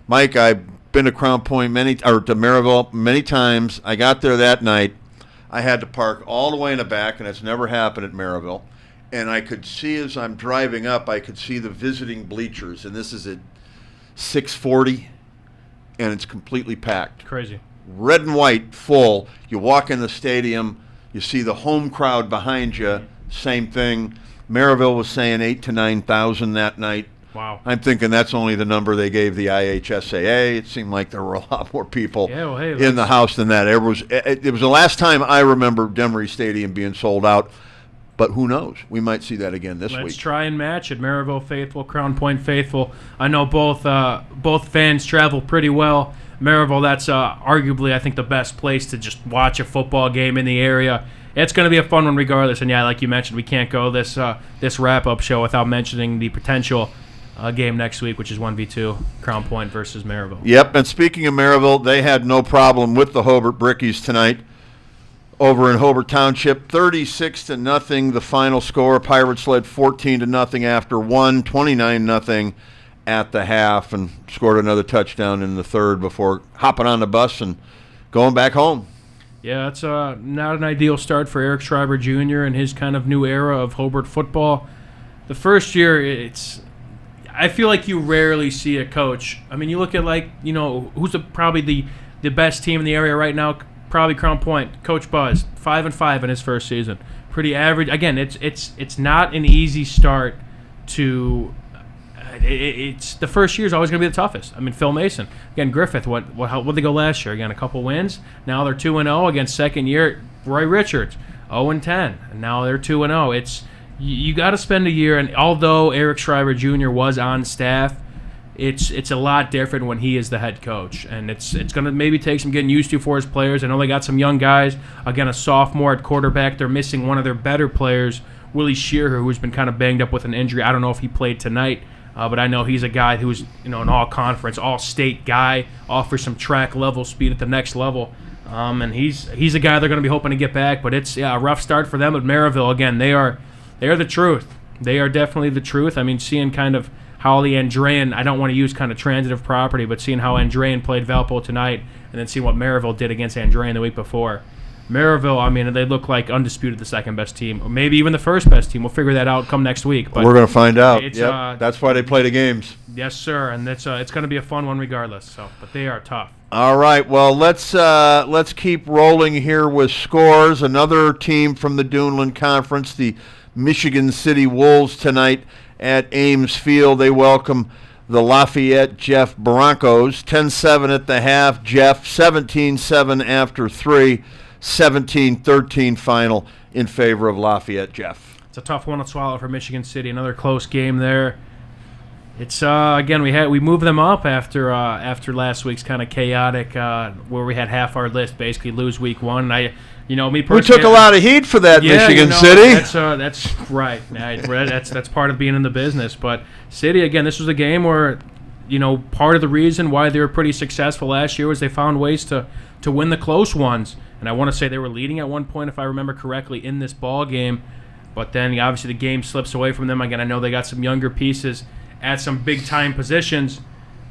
Mike, I've been to Crown Point to Maryville many times. I got there that night. I had to park all the way in the back, and it's never happened at Maryville. And I could see, as I'm driving up, I could see the visiting bleachers, and this is at 6:40, and it's completely packed. Crazy. Red and white, full. You walk in the stadium, you see the home crowd behind you, same thing. Maryville was saying 8,000 to 9,000 that night. Wow. I'm thinking that's only the number they gave the IHSAA. It seemed like there were a lot more people in the house than that. It was the last time I remember Demery Stadium being sold out. But who knows? We might see that again this week. Let's try and match it. Maryville faithful, Crown Point faithful. I know both fans travel pretty well. Maryville, that's arguably, I think, the best place to just watch a football game in the area. It's going to be a fun one regardless. And, yeah, like you mentioned, we can't go this wrap-up show without mentioning the potential game next week, which is 1v2, Crown Point versus Maryville. Yep, and speaking of Maryville, they had no problem with the Hobart Brickies tonight. Over in Hobart Township, 36-0, the final score. Pirates led 14-0 after 29-0 at the half, and scored another touchdown in the third before hopping on the bus and going back home. Yeah, it's not an ideal start for Eric Schreiber Jr. and his kind of new era of Hobart football. The first year, I feel like you rarely see a coach. I mean, you look at who's probably the best team in the area right now. probably Crown Point, Coach Buzz, 5-5 in his first season. Pretty average. Again, it's not an easy start to. It's the first year is always going to be the toughest. I mean, Phil Mason, again, Griffith. What they go last year? Again, a couple wins. Now they're 2-0 against second year. Roy Richards, 0-10, and now they're 2-0. It's you got to spend a year, and although Eric Schreiber Jr. was on staff, it's a lot different when he is the head coach, and it's going to maybe take some getting used to for his players. I know they got some young guys. Again, a sophomore at quarterback. They're missing one of their better players, Willie Shearer, who's been kind of banged up with an injury. I don't know if he played tonight, but I know he's a guy who's an all-conference, all-state guy, offers some track level speed at the next level. And he's a guy they're going to be hoping to get back, but it's a rough start for them at Maryville. Again, they are the truth. They are definitely the truth. I mean, seeing kind of how the Andrean, I don't want to use kind of transitive property, but seeing how Andrean played Valpo tonight and then seeing what Maryville did against Andrean the week before. Maryville, I mean, they look like undisputed the second best team, or maybe even the first best team. We'll figure that out come next week. But we're going to find out. Yep. That's why they play the games. Yes, sir, and it's going to be a fun one regardless. So, but they are tough. All right, well, let's keep rolling here with scores. Another team from the Duneland Conference, the Michigan City Wolves tonight at Ames Field. They welcome the Lafayette Jeff Broncos. 10-7 at the half. Jeff 17-7 after 3. 17-13 final in favor of Lafayette Jeff. It's a tough one to swallow for Michigan City. Another close game there. It's again we moved them up after last week's kind of chaotic where we had half our list basically lose week one. And me personally, we took a lot of heat for that, Michigan City. That's right. That's part of being in the business. But City, again, this was a game where part of the reason why they were pretty successful last year was they found ways to win the close ones. And I want to say they were leading at one point, if I remember correctly, in this ball game. But then obviously the game slips away from them. Again, I know they got some younger pieces at some big-time positions.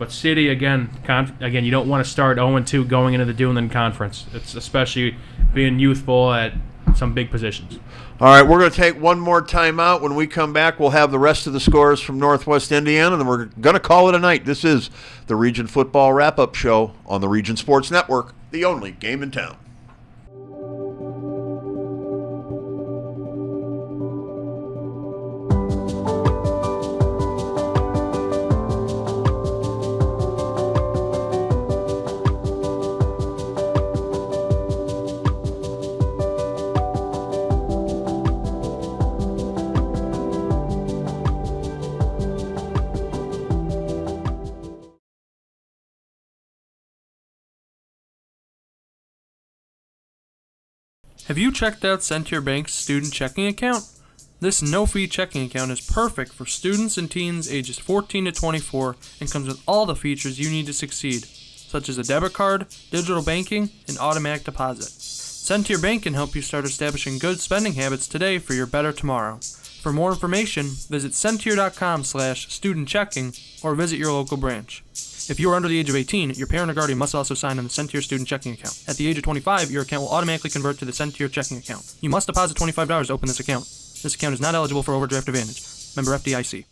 But City, again, you don't want to start 0-2 going into the Duneland Conference. It's especially being youthful at some big positions. All right, we're going to take one more timeout. When we come back, we'll have the rest of the scores from Northwest Indiana, and then we're going to call it a night. This is the Region Football Wrap-Up Show on the Region Sports Network, the only game in town. Have you checked out Centier Bank's student checking account? This no-fee checking account is perfect for students and teens ages 14 to 24 and comes with all the features you need to succeed, such as a debit card, digital banking, and automatic deposit. Centier Bank can help you start establishing good spending habits today for your better tomorrow. For more information, visit Centier.com/student-checking or visit your local branch. If you are under the age of 18, your parent or guardian must also sign on the Centier student checking account. At the age of 25, your account will automatically convert to the Centier checking account. You must deposit $25 to open this account. This account is not eligible for overdraft advantage. Member FDIC.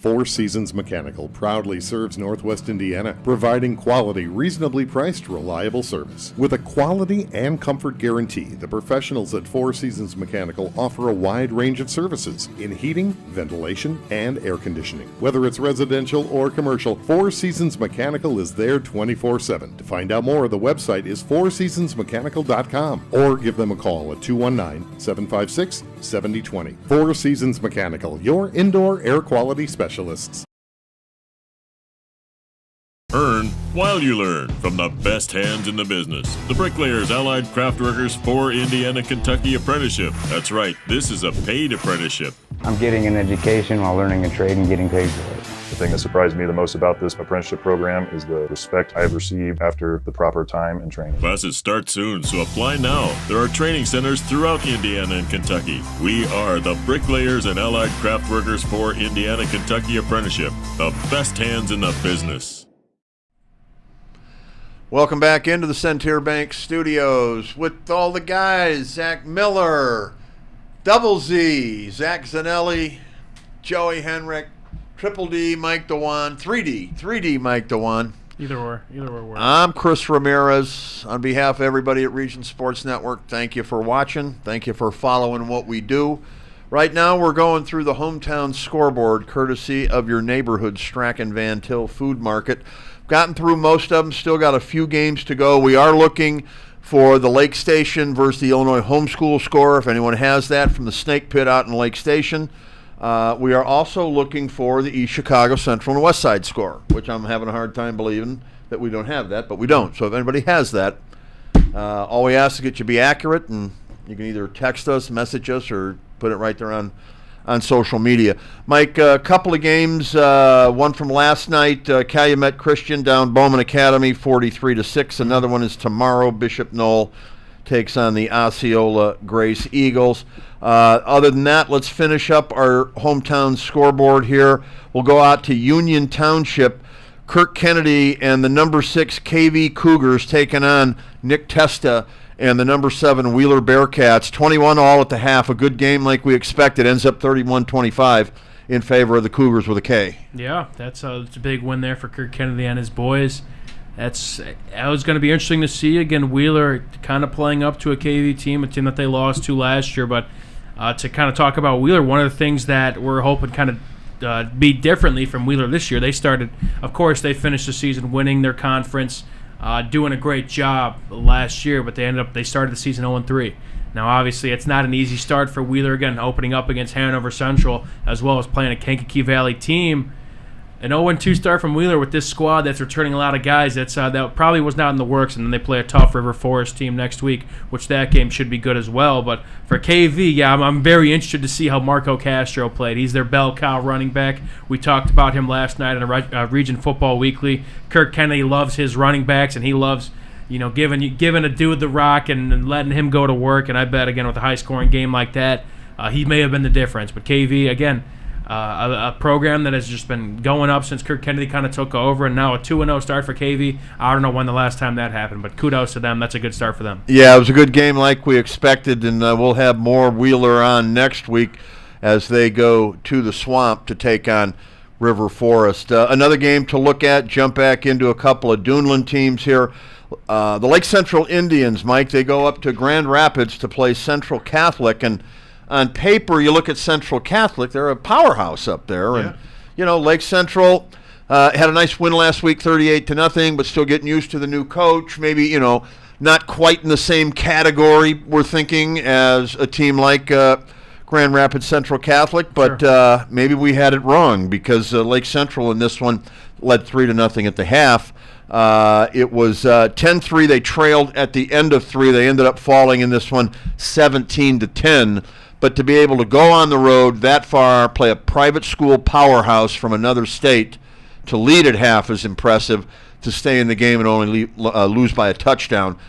Four Seasons Mechanical proudly serves Northwest Indiana, providing quality, reasonably priced, reliable service. With a quality and comfort guarantee, the professionals at Four Seasons Mechanical offer a wide range of services in heating, ventilation, and air conditioning. Whether it's residential or commercial, Four Seasons Mechanical is there 24/7. To find out more, the website is fourseasonsmechanical.com or give them a call at 219-756-7020. Four Seasons Mechanical, your indoor air quality specialists. Earn while you learn from the best hands in the business. The Bricklayers Allied Craftworkers for Indiana Kentucky Apprenticeship. That's right, this is a paid apprenticeship. I'm getting an education while learning a trade and getting paid for it. The thing that surprised me the most about this apprenticeship program is the respect I've received after the proper time and training. Classes start soon, so apply now. There are training centers throughout Indiana and Kentucky. We are the Bricklayers and Allied Craft Workers for Indiana Kentucky Apprenticeship, the best hands in the business. Welcome back into the Centaur Bank Studios with all the guys. Zach Miller, Double Z, Zach Zanelli, Joey Henrik, Triple D, Mike Dewan, 3D Mike Dewan. Either or works. I'm Chris Ramirez. On behalf of everybody at Region Sports Network, thank you for watching. Thank you for following what we do. Right now, we're going through the hometown scoreboard, courtesy of your neighborhood Strachan Van Til Food Market. Gotten through most of them, still got a few games to go. We are looking for the Lake Station versus the Illinois homeschool score, if anyone has that from the Snake Pit out in Lake Station. We are also looking for the East Chicago Central and West Side score, which I'm having a hard time believing that we don't have that, but we don't. So if anybody has that, all we ask is that you be accurate, and you can either text us, message us, or put it right there on social media. Mike, a couple of games, one from last night, Calumet Christian down Bowman Academy 43-6. Another one is tomorrow. Bishop Knoll takes on the Osceola Grace Eagles. Other than that, let's finish up our hometown scoreboard here. We'll go out to Union Township. Kirk Kennedy and the number 6 KV Cougars taking on Nick Testa and the number 7 Wheeler Bearcats. 21 all at the half. A good game like we expected. Ends up 31-25 in favor of the Cougars with a K. Yeah, it's a big win there for Kirk Kennedy and his boys. That was going to be interesting to see. Again, Wheeler kind of playing up to a KV team, a team that they lost to last year. But to kind of talk about Wheeler, one of the things that we're hoping kind of be differently from Wheeler this year, they finished the season winning their conference, doing a great job last year, but they started the season 0-3. Now, obviously, it's not an easy start for Wheeler, again, opening up against Hanover Central, as well as playing a Kankakee Valley team. An 0-2 start from Wheeler with this squad that's returning a lot of guys that probably was not in the works, and then they play a tough River Forest team next week, which that game should be good as well. But for KV, yeah, I'm very interested to see how Marco Castro played. He's their bell cow running back. We talked about him last night on Region Football Weekly. Kirk Kennedy loves his running backs, and he loves giving a dude the rock and letting him go to work. And I bet, again, with a high-scoring game like that, he may have been the difference. But KV, again, a program that has just been going up since Kirk Kennedy kind of took over, and now a 2-0 start for KV. I don't know when the last time that happened, but kudos to them. That's a good start for them. Yeah, it was a good game like we expected, and we'll have more Wheeler on next week as they go to the Swamp to take on River Forest. Another game to look at, jump back into a couple of Duneland teams here. The Lake Central Indians, Mike, they go up to Grand Rapids to play Central Catholic, and on paper, you look at Central Catholic, they're a powerhouse up there. Yeah. And, Lake Central had a nice win last week, 38-0, but still getting used to the new coach. Maybe, not quite in the same category, we're thinking, as a team like Grand Rapids Central Catholic. But sure. Maybe we had it wrong because Lake Central in this one led 3-0 at the half. It was 10-3. They trailed at the end of 3. They ended up falling in this one 17-10. But to be able to go on the road that far, play a private school powerhouse from another state, to lead at half is impressive. To stay in the game and only lose by a touchdown,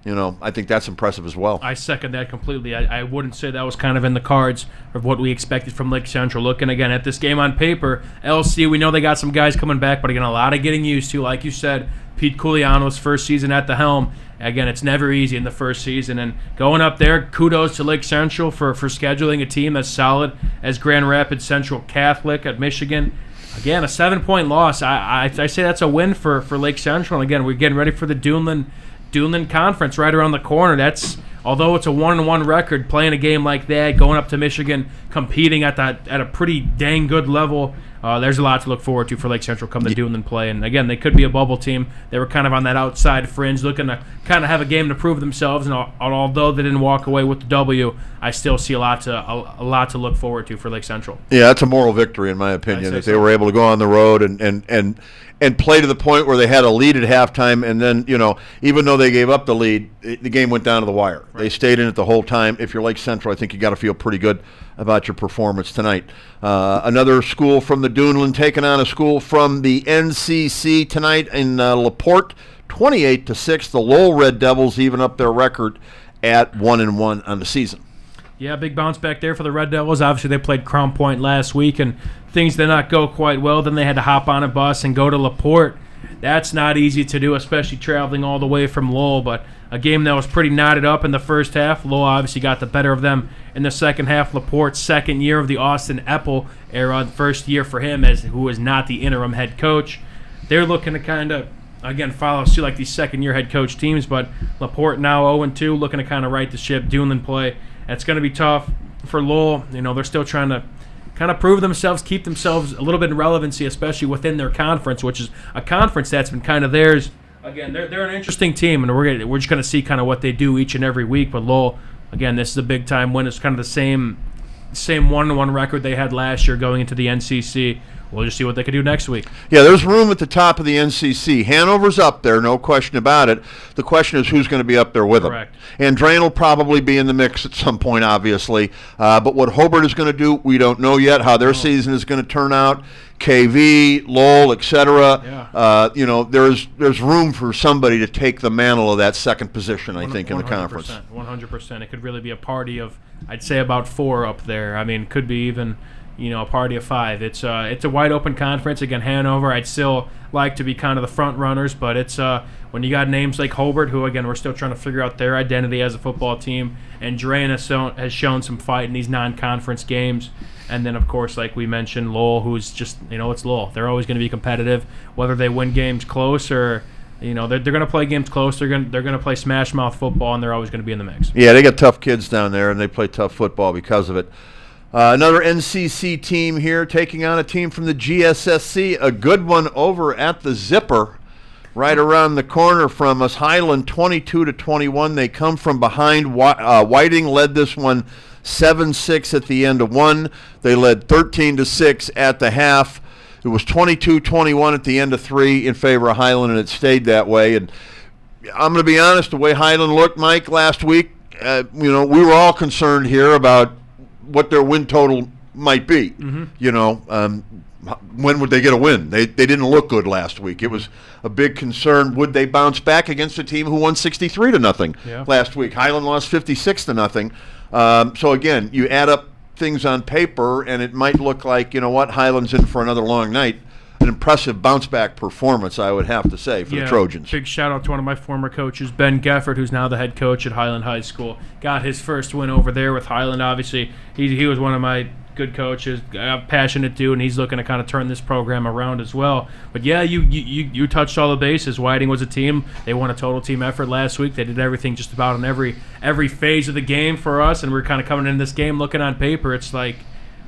I think that's impressive as well. I second that completely. I wouldn't say that was kind of in the cards of what we expected from Lake Central. Looking again at this game on paper, LC, we know they got some guys coming back, but again, a lot of getting used to. Like you said, Pete Culiano's first season at the helm. Again, it's never easy in the first season. And going up there, kudos to Lake Central for scheduling a team that's solid as Grand Rapids Central Catholic at Michigan. Again, a 7-point loss. I say that's a win for Lake Central. And again, we're getting ready for the Duneland Conference right around the corner. Although it's a 1-1 record, playing a game like that, going up to Michigan, competing at a pretty dang good level, there's a lot to look forward to for Lake Central come to Duneland play. And again, they could be a bubble team. They were kind of on that outside fringe, looking to kind of have a game to prove themselves. And although they didn't walk away with the W, I still see a lot to look forward to for Lake Central. Yeah, that's a moral victory in my opinion that they were able to go on the road and play to the point where they had a lead at halftime, and then, even though they gave up the lead, the game went down to the wire. Right. They stayed in it the whole time. If you're Lake Central, I think you got to feel pretty good about your performance tonight. Another school from the Duneland taking on a school from the NCC tonight in LaPorte, 28-6. The Lowell Red Devils even up their record at 1-1 on the season. Yeah, big bounce back there for the Red Devils. Obviously, they played Crown Point last week, and things did not go quite well. Then they had to hop on a bus and go to LaPorte. That's not easy to do, especially traveling all the way from Lowell. But a game that was pretty knotted up in the first half. Lowell obviously got the better of them in the second half. LaPorte's second year of the Austin Eppel era, first year for him who is not the interim head coach. They're looking to kind of, again, follow suit like these second-year head coach teams. But LaPorte now 0-2, looking to kind of right the ship. Duneland play. It's going to be tough for Lowell. They're still trying to kind of prove themselves, keep themselves a little bit in relevancy, especially within their conference, which is a conference that's been kind of theirs. Again, they're an interesting team, and we're just going to see kind of what they do each and every week. But Lowell, again, this is a big-time win. It's kind of the same 1-1 record they had last year going into the NCC. We'll just see what they can do next week. Yeah, there's room at the top of the NCC. Hanover's up there, no question about it. The question is who's going to be up there with them. Correct. And Drain will probably be in the mix at some point, obviously. But what Hobart is going to do, we don't know yet. How their season is going to turn out. KV, Lowell, etc. Yeah. There's room for somebody to take the mantle of that second position, I think, in the conference. 100%. It could really be a party of, I'd say, about 4 up there. I mean, it could be even a party of 5. It's a wide open conference. Again, Hanover, I'd still like to be kind of the front runners, but it's when you got names like Hobart, who again we're still trying to figure out their identity as a football team, and Drain has shown some fight in these non-conference games, and then of course like we mentioned Lowell, who's just it's Lowell. They're always going to be competitive, whether they win games close or they're going to play games close. They're going to play smash mouth football, and they're always going to be in the mix. Yeah, they got tough kids down there, and they play tough football because of it. Another NCC team here taking on a team from the GSSC, a good one over at the Zipper, right around the corner from us. Highland 22-21. They come from behind. Whiting led this one 7-6 at the end of 1. They led 13-6 at the half. It was 22-21 at the end of 3 in favor of Highland, and it stayed that way. And I'm going to be honest, the way Highland looked, Mike, last week, we were all concerned here about what their win total might be. Mm-hmm. When would they get a win? They didn't look good last week. It was a big concern. Would they bounce back against a team who won 63-0 last week? Highland lost 56-0. So again, you add up things on paper, and it might look like, Highland's in for another long night. An impressive bounce-back performance, I would have to say, for the Trojans. Big shout-out to one of my former coaches, Ben Geffert, who's now the head coach at Highland High School. Got his first win over there with Highland, obviously. He was one of my good coaches, passionate dude, and he's looking to kind of turn this program around as well. But, yeah, you touched all the bases. Whiting was a team. They won a total team effort last week. They did everything just about in every phase of the game for us, and we're kind of coming in this game looking on paper. It's like,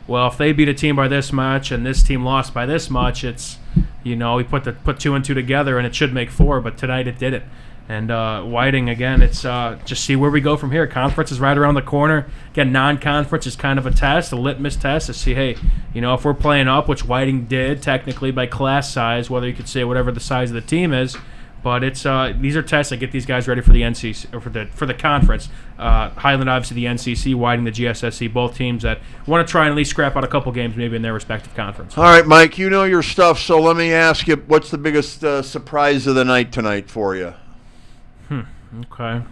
well, if they beat a team by this much and this team lost by this much, it's, we put 2 and 2 together and it should make 4, but tonight it didn't. And Whiting, again, it's just see where we go from here. Conference is right around the corner. Again, non-conference is kind of a test, a litmus test to see, hey, if we're playing up, which Whiting did technically by class size, whether you could say whatever the size of the team is. But it's these are tests that get these guys ready for the NCC or for the conference. Highland, obviously, the NCC, Whiting, the GSSC, both teams that want to try and at least scrap out a couple games maybe in their respective conference. All right, Mike, you know your stuff, so let me ask you, what's the biggest surprise of the night tonight for you? Okay.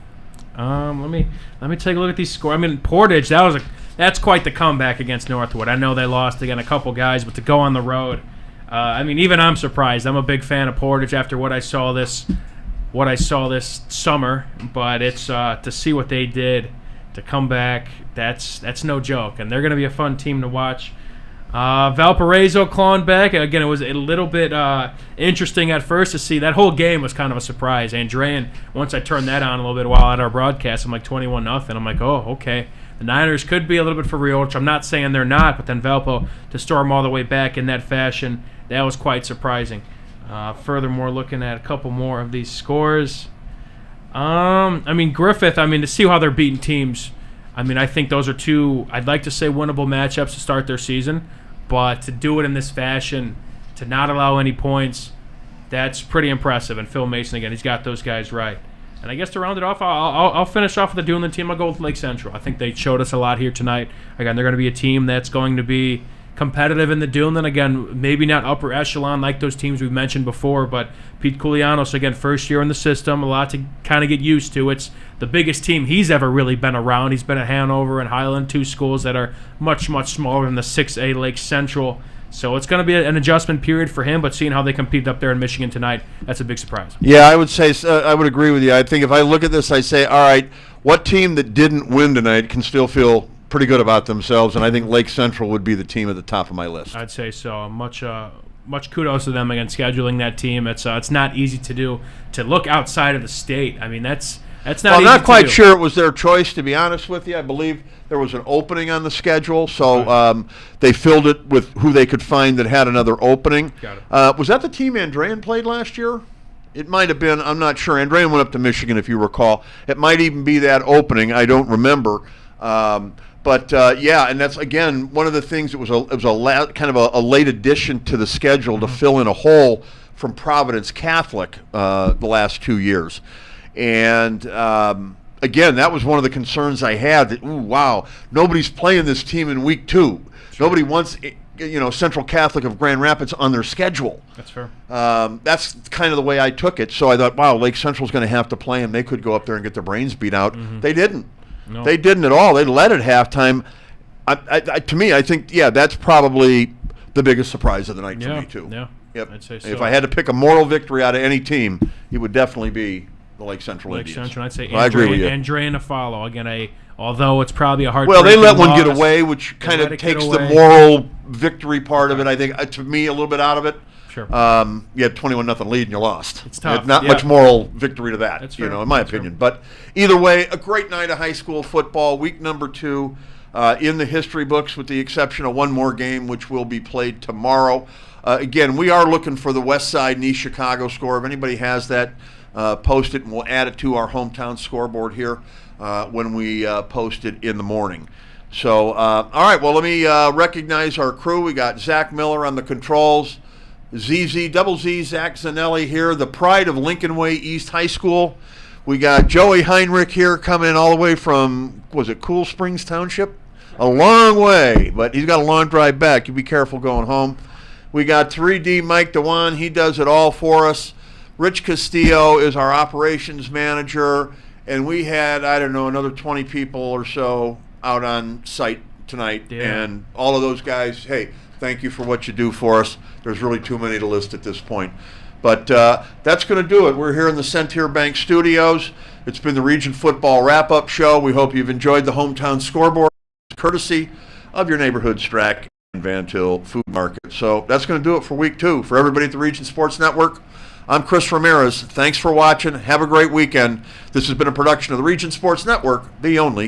Let me take a look at these scores. I mean, Portage, that's quite the comeback against Northwood. I know they lost again a couple guys, but to go on the road. Even I'm surprised. I'm a big fan of Portage after what I saw this summer, but it's to see what they did to come back. That's no joke, and they're going to be a fun team to watch. Valparaiso clawing back again. It was a little bit interesting at first to see. That whole game was kind of a surprise. Andrean, once I turned that on a little bit while at our broadcast, I'm like 21-0. I'm like, oh, okay. The Niners could be a little bit for real, which I'm not saying they're not, but then Valpo to storm all the way back in that fashion, that was quite surprising. Furthermore, looking at a couple more of these scores. Griffith, to see how they're beating teams, I think those are two, I'd like to say, winnable matchups to start their season, but to do it in this fashion, to not allow any points, that's pretty impressive. And Phil Mason, again, he's got those guys right. And I guess to round it off, I'll finish off with the Duneland team. I'll go with Lake Central. I think they showed us a lot here tonight. Again, they're going to be a team that's going to be competitive in the Duneland. Again, maybe not upper echelon like those teams we've mentioned before, but Pete Koulianos, again, first year in the system, a lot to kind of get used to. It's the biggest team he's ever really been around. He's been at Hanover and Highland, 2 schools that are much, much smaller than the 6A Lake Central. So it's going to be an adjustment period for him, but seeing how they compete up there in Michigan tonight, that's a big surprise. Yeah, I would say I would agree with you. I think if I look at this, I say, all right, what team that didn't win tonight can still feel pretty good about themselves? And I think Lake Central would be the team at the top of my list. I'd say so. Much kudos to them again scheduling that team. It's not easy to do, to look outside of the state. I mean, that's not easy. I'm not to quite do. sure it was their choice, to be honest with you. I believe there was an opening on the schedule, so they filled it with who they could find that had another opening. Got it. Was that the team Andrean played last year? It might have been. I'm not sure. Andrean went up to Michigan, if you recall. It might even be that opening. I don't remember. But yeah, and that's again one of the things. It was kind of a late addition to the schedule to fill in a hole from Providence Catholic the last 2 years, and again, that was one of the concerns I had. That wow, nobody's playing this team in week 2. Sure. Nobody wants Central Catholic of Grand Rapids on their schedule. That's fair. That's kind of the way I took it. So I thought, wow, Lake Central's going to have to play them. They could go up there and get their brains beat out. Mm-hmm. They didn't. No. They didn't at all. They led at halftime. To me, I think, that's probably the biggest surprise of the night for me, too. Yeah, yep. I'd say so. If I had to pick a moral victory out of any team, it would definitely be the Lake Central Indians. Central, I'd say I agree with you. Andrean to follow. Again, although it's probably a hard. Well, they let one get away, which kind of takes the moral victory part of it, I think, to me, a little bit out of it. Sure. You had 21-0 lead and you lost. It's tough. Not much moral victory to that, That's fair. In my opinion. But either way, a great night of high school football, week number 2 in the history books, with the exception of one more game, which will be played tomorrow. Again, we are looking for the West Side and East Chicago score. If anybody has that, post it, and we'll add it to our hometown scoreboard here when we post it in the morning. So, all right, well, let me recognize our crew. We got Zach Miller on the controls. Double Z, Zach Zanelli here, the pride of Lincoln Way East High School. We got Joey Heinrich here coming all the way from, was it Cool Springs Township? A long way, but he's got a long drive back. You be careful going home. We got 3D Mike Dewan. He does it all for us. Rich Castillo is our operations manager. And we had, another 20 people or so out on site tonight. Yeah. And all of those guys, hey, thank you for what you do for us. There's really too many to list at this point. But that's going to do it. We're here in the Centier Bank Studios. It's been the Region Football Wrap-Up Show. We hope you've enjoyed the hometown scoreboard, courtesy of your neighborhood Strack and Van Til Food Market. So that's going to do it for week 2. For everybody at the Region Sports Network, I'm Chris Ramirez. Thanks for watching. Have a great weekend. This has been a production of the Region Sports Network, the only